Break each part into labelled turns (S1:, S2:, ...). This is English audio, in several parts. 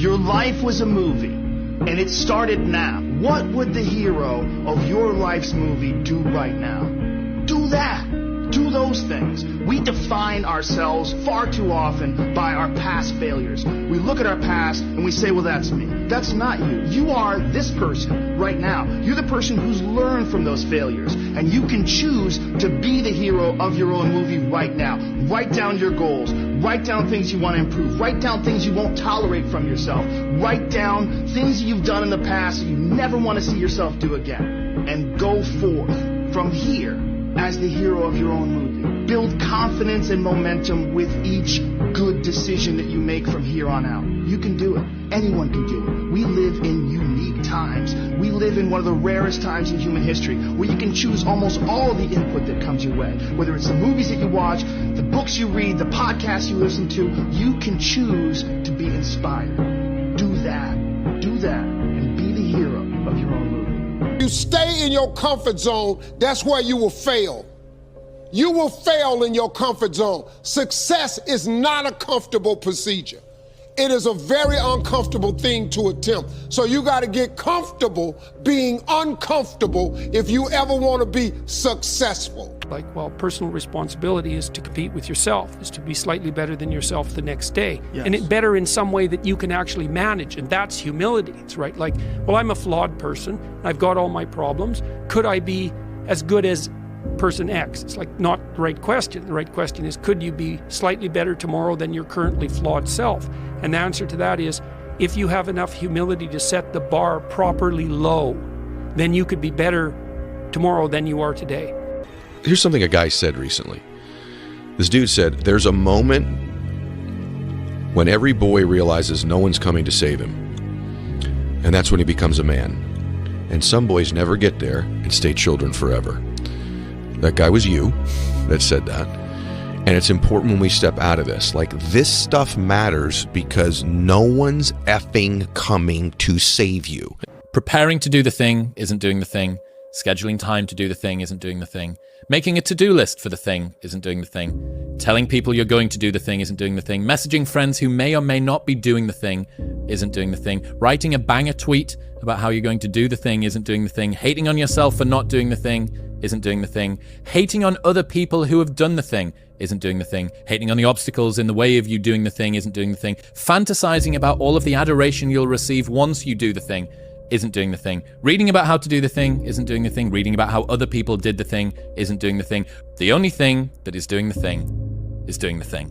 S1: your life was a movie, and it started now, what would the hero of your life's movie do right now? Do that. Do those things. We define ourselves far too often by our past failures. We look at our past and we say, well, that's me. That's not you. You are this person right now. You're the person who's learned from those failures. And you can choose to be the hero of your own movie right now. Write down your goals. Write down things you want to improve. Write down things you won't tolerate from yourself. Write down things you've done in the past that you never want to see yourself do again. And go forth from here as the hero of your own movie. Build confidence and momentum with each good decision that you make from here on out. You can do it. Anyone can do it. We live in unique times. We live in one of the rarest times in human history where you can choose almost all the input that comes your way. Whether it's the movies that you watch, the books you read, the podcasts you listen to, you can choose to be inspired. Do that. Do that. And be the hero of your own movie.
S2: You stay in your comfort zone, that's where you will fail. You will fail in your comfort zone. Success is not a comfortable procedure. It is a very uncomfortable thing to attempt. So you got to get comfortable being uncomfortable if you ever want to be successful.
S3: Personal responsibility is to compete with yourself, is to be slightly better than yourself the next day.
S1: Yes.
S3: And it better in some way that you can actually manage, and that's humility. It's right, I'm a flawed person, I've got all my problems. Could I be as good as person X? It's not the right question. The right question is, could you be slightly better tomorrow than your currently flawed self? And the answer to that is, if you have enough humility to set the bar properly low, then you could be better tomorrow than you are today.
S4: Here's something a guy said recently. This dude said, there's a moment when every boy realizes no one's coming to save him. And that's when he becomes a man. And some boys never get there and stay children forever. That guy was you that said that. And it's important when we step out of this. This stuff matters because no one's effing coming to save you.
S5: Preparing to do the thing isn't doing the thing. Scheduling time to do the thing isn't doing the thing. Making a to-do list for the thing isn't doing the thing. Telling people you're going to do the thing isn't doing the thing. Messaging friends who may or may not be doing the thing isn't doing the thing. Writing a banger tweet about how you're going to do the thing isn't doing the thing. Hating on yourself for not doing the thing isn't doing the thing. Hating on other people who have done the thing isn't doing the thing. Hating on the obstacles in the way of you doing the thing isn't doing the thing. Fantasizing about all of the adoration you'll receive once you do the thing isn't doing the thing. Reading about how to do the thing isn't doing the thing. Reading about how other people did the thing isn't doing the thing. The only thing that is doing the thing is doing the thing.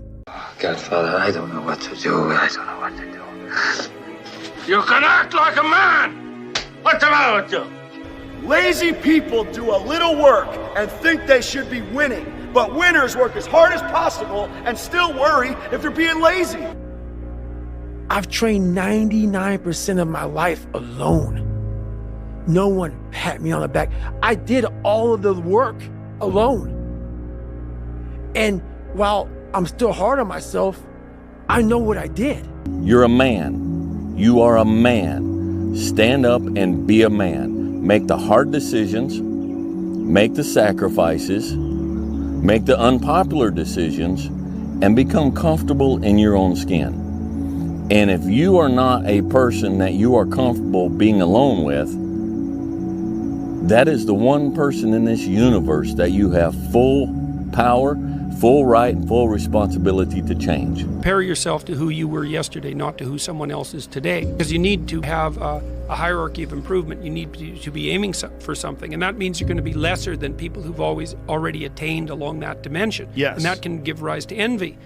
S6: Godfather, I don't know what to do. I don't know what to do.
S7: You can act like a man! What's the matter with you?
S8: Lazy people do a little work and think they should be winning, but winners work as hard as possible and still worry if they're being lazy.
S9: I've trained 99% of my life alone. No one pat me on the back. I did all of the work alone. And while I'm still hard on myself, I know what I did.
S10: You're a man. You are a man. Stand up and be a man. Make the hard decisions. Make the sacrifices. Make the unpopular decisions. And become comfortable in your own skin. And if you are not a person that you are comfortable being alone with, that is the one person in this universe that you have full power, full right, and full responsibility to change.
S3: Compare yourself to who you were yesterday, not to who someone else is today. Because you need to have a hierarchy of improvement. You need to be aiming for something. And that means you're going to be lesser than people who've already attained along that dimension.
S1: Yes.
S3: And that can give rise to envy.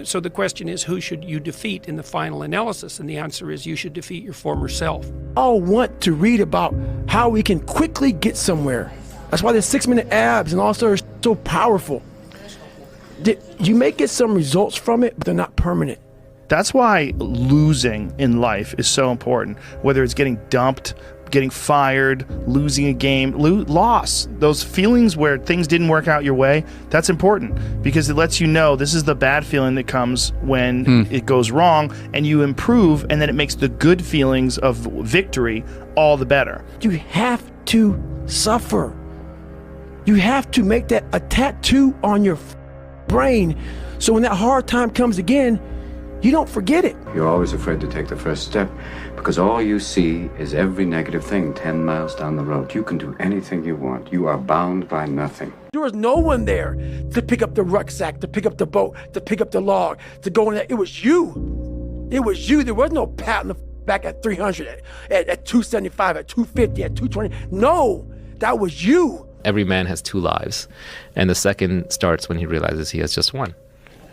S3: So the question is, who should you defeat in the final analysis? And the answer is, you should defeat your former self.
S9: All want to read about how we can quickly get somewhere. That's why the 6-minute abs and also are so powerful. You may get some results from it, but they're not permanent.
S1: That's why losing in life is so important. Whether it's getting dumped, getting fired, losing a game, loss, those feelings where things didn't work out your way, that's important because it lets you know this is the bad feeling that comes when it goes wrong, and you improve, and then it makes the good feelings of victory all the better.
S9: You have to suffer. You have to make that a tattoo on your brain, so when that hard time comes again, you don't forget it.
S6: You're always afraid to take the first step because all you see is every negative thing 10 miles down the road. You can do anything you want. You are bound by nothing.
S9: There was no one there to pick up the rucksack, to pick up the boat, to pick up the log, to go in there. It was you. It was you. There was no pat on the back at 300, at 275, at 250, at 220. No, that was you.
S11: Every man has two lives, and the second starts when he realizes he has just one.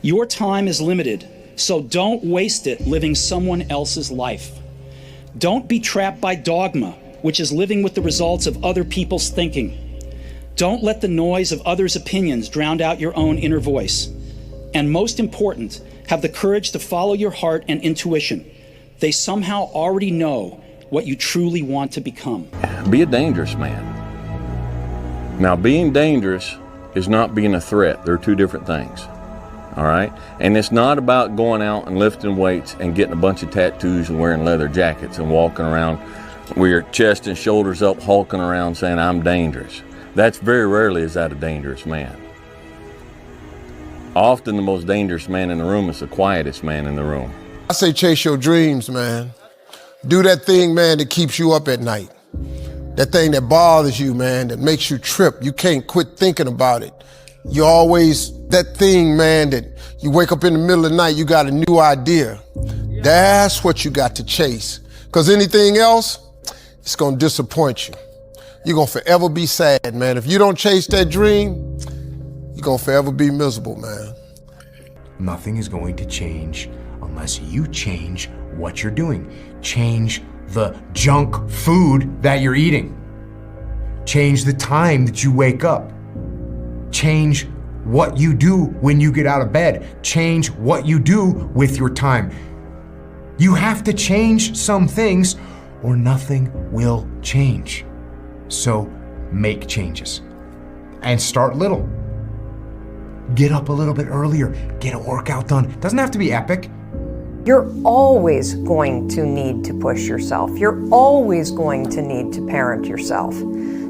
S12: Your time is limited, so don't waste it living someone else's life. Don't be trapped by dogma, which is living with the results of other people's thinking. Don't let the noise of others' opinions drown out your own inner voice. And most important, have the courage to follow your heart and intuition. They somehow already know what you truly want to become.
S10: Be a dangerous man. Now, being dangerous is not being a threat. They're two different things. All right? And it's not about going out and lifting weights and getting a bunch of tattoos and wearing leather jackets and walking around with your chest and shoulders up, hulking around saying, I'm dangerous. That's very rarely is that a dangerous man. Often the most dangerous man in the room is the quietest man in the room.
S2: I say chase your dreams, man. Do that thing, man, that keeps you up at night. That thing that bothers you, man, that makes you trip. You can't quit thinking about it. You always, that thing, man, that you wake up in the middle of the night, you got a new idea. That's what you got to chase. Because anything else, it's going to disappoint you. You're going to forever be sad, man. If you don't chase that dream, you're going to forever be miserable, man.
S13: Nothing is going to change unless you change what you're doing. Change the junk food that you're eating. Change the time that you wake up. Change what you do when you get out of bed. Change what you do with your time. You have to change some things or nothing will change. So make changes and start little. Get up a little bit earlier. Get a workout done. Doesn't have to be epic.
S14: You're always going to need to push yourself. You're always going to need to parent yourself.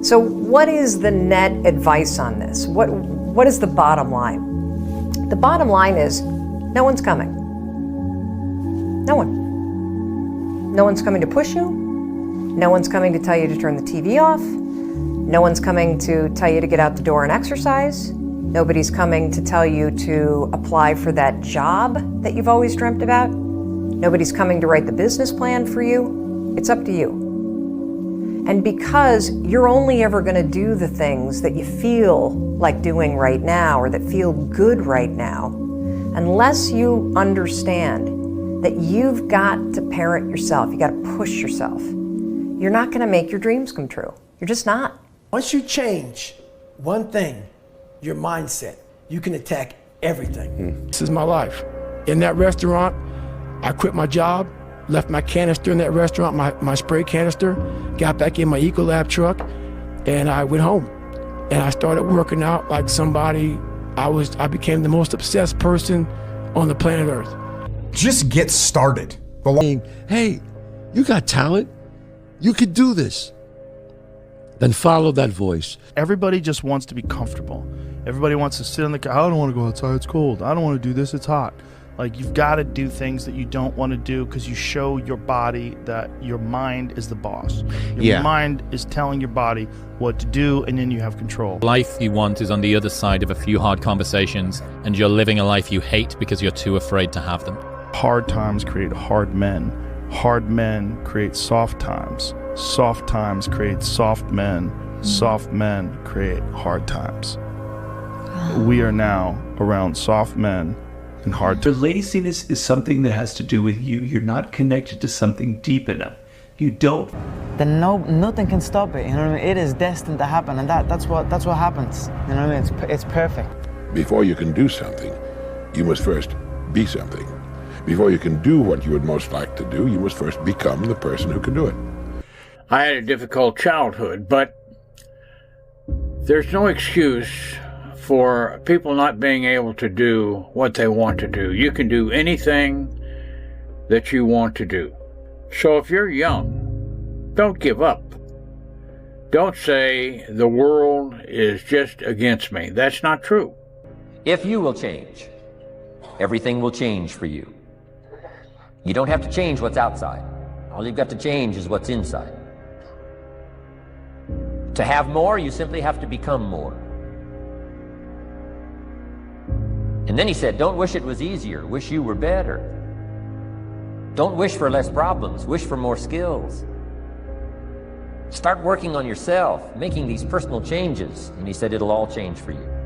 S14: So what is the net advice on this? What is the bottom line? The bottom line is no one's coming. No one. No one's coming to push you. No one's coming to tell you to turn the TV off. No one's coming to tell you to get out the door and exercise. Nobody's coming to tell you to apply for that job that you've always dreamt about. Nobody's coming to write the business plan for you. It's up to you. And because you're only ever going to do the things that you feel like doing right now or that feel good right now, unless you understand that you've got to parent yourself, you got to push yourself, you're not going to make your dreams come true. You're just not.
S9: Once you change one thing, your mindset, you can attack everything. This is my life. In that restaurant, I quit my job, left my canister in that restaurant, my spray canister, got back in my Ecolab truck, and I went home. And I started working out like somebody, I became the most obsessed person on the planet Earth.
S13: Just get started.
S15: Hey, you got talent. You could do this. Then follow that voice.
S16: Everybody just wants to be comfortable. Everybody wants to sit on the couch. I don't want to go outside, it's cold. I don't want to do this, it's hot. Like, you've got to do things that you don't want to do because you show your body that your mind is the boss. Your mind is telling your body what to do, and then you have control.
S5: Life you want is on the other side of a few hard conversations, and you're living a life you hate because you're too afraid to have them.
S16: Hard times create hard men. Hard men create soft times. Soft times create soft men. Soft men create hard times. We are now around soft men and hard times.
S17: Laziness is something that has to do with you. You're not connected to something deep enough. You don't.
S18: Then nothing can stop it. You know what I mean? It is destined to happen, and that's what happens. You know what I mean? It's perfect.
S19: Before you can do something, you must first be something. Before you can do what you would most like to do, you must first become the person who can do it.
S20: I had a difficult childhood, but there's no excuse for people not being able to do what they want to do. You can do anything that you want to do. So if you're young, don't give up. Don't say the world is just against me. That's not true.
S21: If you will change, everything will change for you. You don't have to change what's outside. All you've got to change is what's inside. To have more, you simply have to become more. And then he said, don't wish it was easier, wish you were better. Don't wish for less problems, wish for more skills. Start working on yourself, making these personal changes, and he said it'll all change for you.